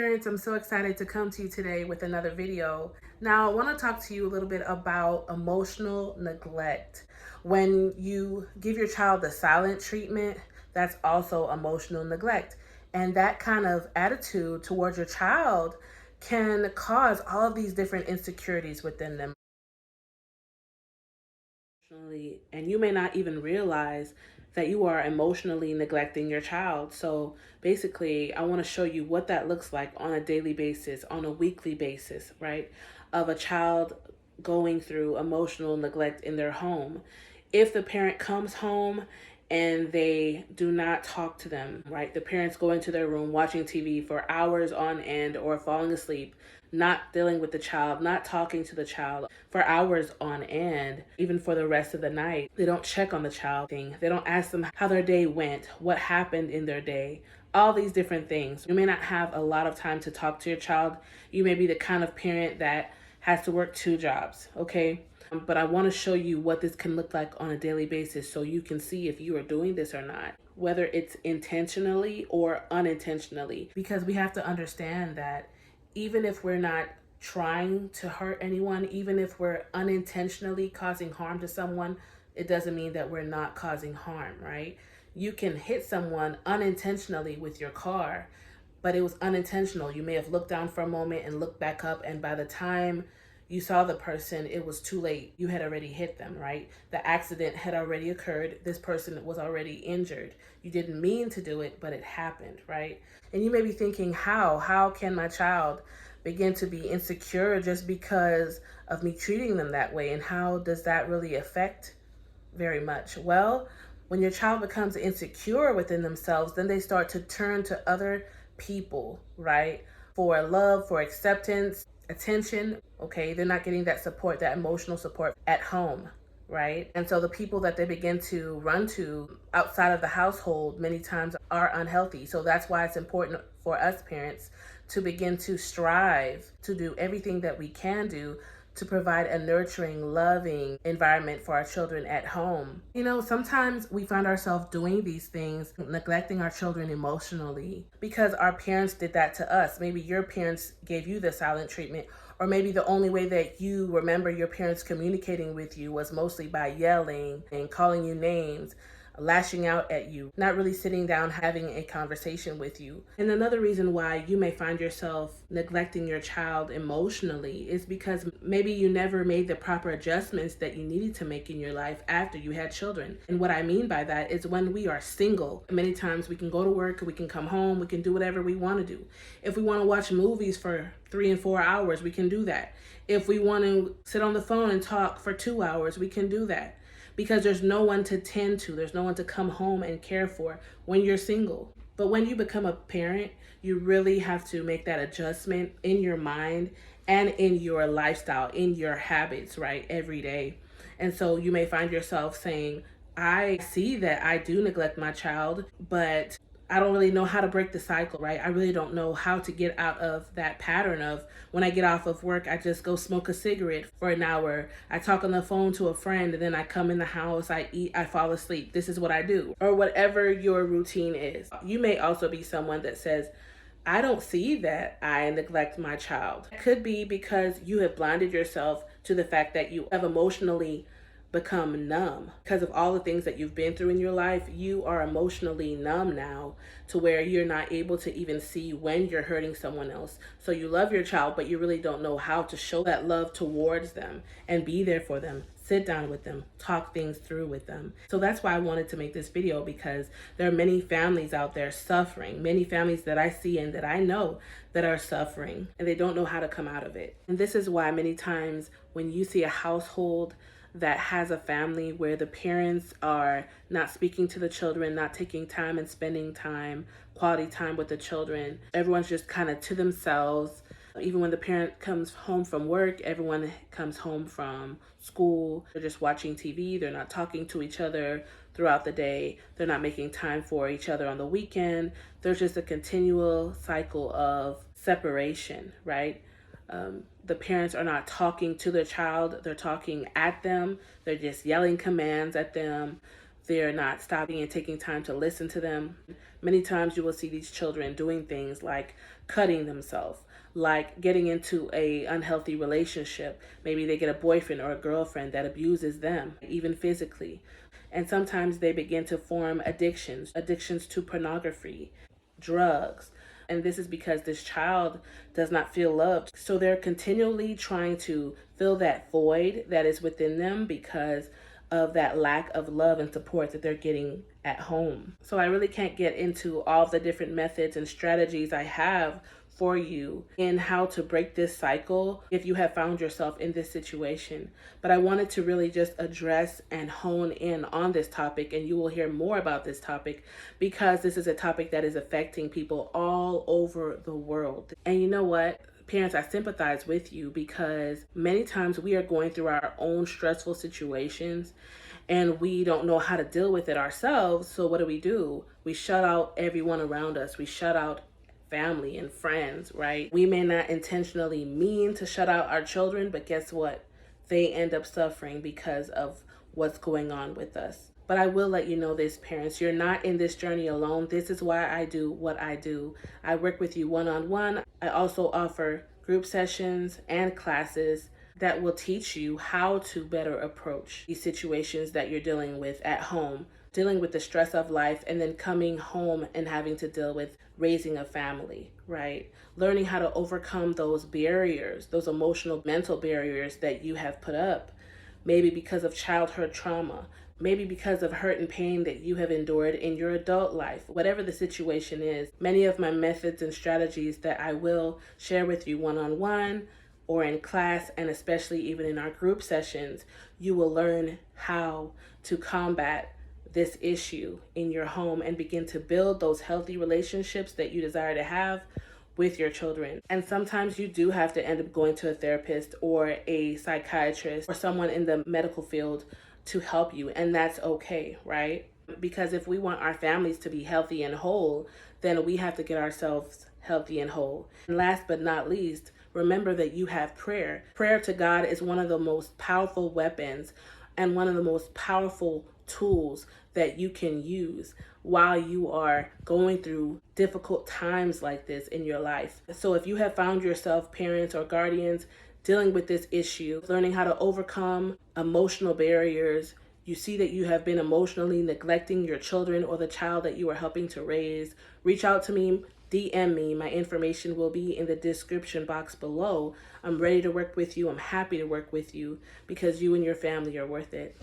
parents, I'm so excited to come to you today with another video. Now, I want to talk to you a little bit about emotional neglect. When you give your child the silent treatment, that's also emotional neglect. And that kind of attitude towards your child can cause all of these different insecurities within them. And you may not even realize that you are emotionally neglecting your child. So basically, I want to show you what that looks like on a daily basis, on a weekly basis, right? Of a child going through emotional neglect in their home. If the parent comes home and they do not talk to them, right? The parents go into their room watching TV for hours on end or falling asleep, not dealing with the child, not talking to the child for hours on end, even for the rest of the night. They don't check on the child. They don't ask them how their day went, what happened in their day, all these different things. You may not have a lot of time to talk to your child. You may be the kind of parent that has to work 2 jobs, okay? But I want to show you what this can look like on a daily basis so you can see if you are doing this or not, whether it's intentionally or unintentionally. Because we have to understand that even if we're not trying to hurt anyone, even if we're unintentionally causing harm to someone, it doesn't mean that we're not causing harm, right? You can hit someone unintentionally with your car, but it was unintentional. You may have looked down for a moment and looked back up, and by the time you saw the person, it was too late. You had already hit them, right? The accident had already occurred. This person was already injured. You didn't mean to do it, but it happened, right? And you may be thinking, how can my child begin to be insecure just because of me treating them that way? And how does that really affect very much? Well, when your child becomes insecure within themselves, then they start to turn to other people, right? For love, for acceptance, attention, okay? They're not getting that support, that emotional support at home, right? And so the people that they begin to run to outside of the household many times are unhealthy. So that's why it's important for us parents to begin to strive to do everything that we can do to provide a nurturing, loving environment for our children at home. You know, sometimes we find ourselves doing these things, neglecting our children emotionally because our parents did that to us. Maybe your parents gave you the silent treatment, or maybe the only way that you remember your parents communicating with you was mostly by yelling and calling you names, lashing out at you, not really sitting down having a conversation with you. And another reason why you may find yourself neglecting your child emotionally is because maybe you never made the proper adjustments that you needed to make in your life after you had children. And what I mean by that is when we are single, many times we can go to work, we can come home, we can do whatever we want to do. If we want to watch movies for 3 and 4 hours, we can do that. If we want to sit on the phone and talk for 2 hours, we can do that. Because there's no one to tend to, there's no one to come home and care for when you're single. But when you become a parent, you really have to make that adjustment in your mind and in your lifestyle, in your habits, right, every day. And so you may find yourself saying, I see that I do neglect my child, but I don't really know how to break the cycle, right? I really don't know how to get out of that pattern of when I get off of work, I just go smoke a cigarette for an hour. I talk on the phone to a friend, and then I come in the house, I eat, I fall asleep. This is what I do, or whatever your routine is. You may also be someone that says, I don't see that I neglect my child. It could be because you have blinded yourself to the fact that you have emotionally become numb because of all the things that you've been through in your life. You are emotionally numb now to where you're not able to even see when you're hurting someone else. So you love your child, but you really don't know how to show that love towards them and be there for them. Sit down with them, talk things through with them. So that's why I wanted to make this video, because there are many families out there suffering, many families that I see and that I know that are suffering, and they don't know how to come out of it. And this is why many times when you see a household that has a family where the parents are not speaking to the children, not taking time and spending time, quality time with the children, everyone's just kind of to themselves. Even when the parent comes home from work, everyone comes home from school, they're just watching TV, they're not talking to each other throughout the day, they're not making time for each other on the weekend. There's just a continual cycle of separation, right? The parents are not talking to their child, they're talking at them, they're just yelling commands at them, They're not stopping and taking time to listen to them. Many times you will see these children doing things like cutting themselves, like getting into a unhealthy relationship. Maybe they get a boyfriend or a girlfriend that abuses them, even physically. And sometimes they begin to form addictions to pornography, drugs. And this is because this child does not feel loved. So they're continually trying to fill that void that is within them because of that lack of love and support that they're getting at home. So I really can't get into all the different methods and strategies I have for you in how to break this cycle if you have found yourself in this situation. But I wanted to really just address and hone in on this topic, and you will hear more about this topic because this is a topic that is affecting people all over the world. And you know what? Parents, I sympathize with you because many times we are going through our own stressful situations and we don't know how to deal with it ourselves. So what do? We shut out everyone around us. We shut out family and friends, right? We may not intentionally mean to shut out our children, but guess what? They end up suffering because of what's going on with us. But I will let you know this, parents, you're not in this journey alone. This is why I do what I do. I work with you one-on-one. I also offer group sessions and classes that will teach you how to better approach these situations that you're dealing with at home, dealing with the stress of life, and then coming home and having to deal with raising a family, right? Learning how to overcome those barriers, those emotional, mental barriers that you have put up, maybe because of childhood trauma, maybe because of hurt and pain that you have endured in your adult life. Whatever the situation is, many of my methods and strategies that I will share with you one-on-one or in class, and especially even in our group sessions, you will learn how to combat this issue in your home and begin to build those healthy relationships that you desire to have with your children. And sometimes you do have to end up going to a therapist or a psychiatrist or someone in the medical field to help you, and that's okay, right? Because if we want our families to be healthy and whole, then we have to get ourselves healthy and whole. And last but not least, remember that you have prayer. Prayer to God is one of the most powerful weapons and one of the most powerful tools that you can use while you are going through difficult times like this in your life. So if you have found yourself, parents or guardians, dealing with this issue, learning how to overcome emotional barriers, you see that you have been emotionally neglecting your children or the child that you are helping to raise, reach out to me, DM me. My information will be in the description box below. I'm ready to work with you. I'm happy to work with you because you and your family are worth it.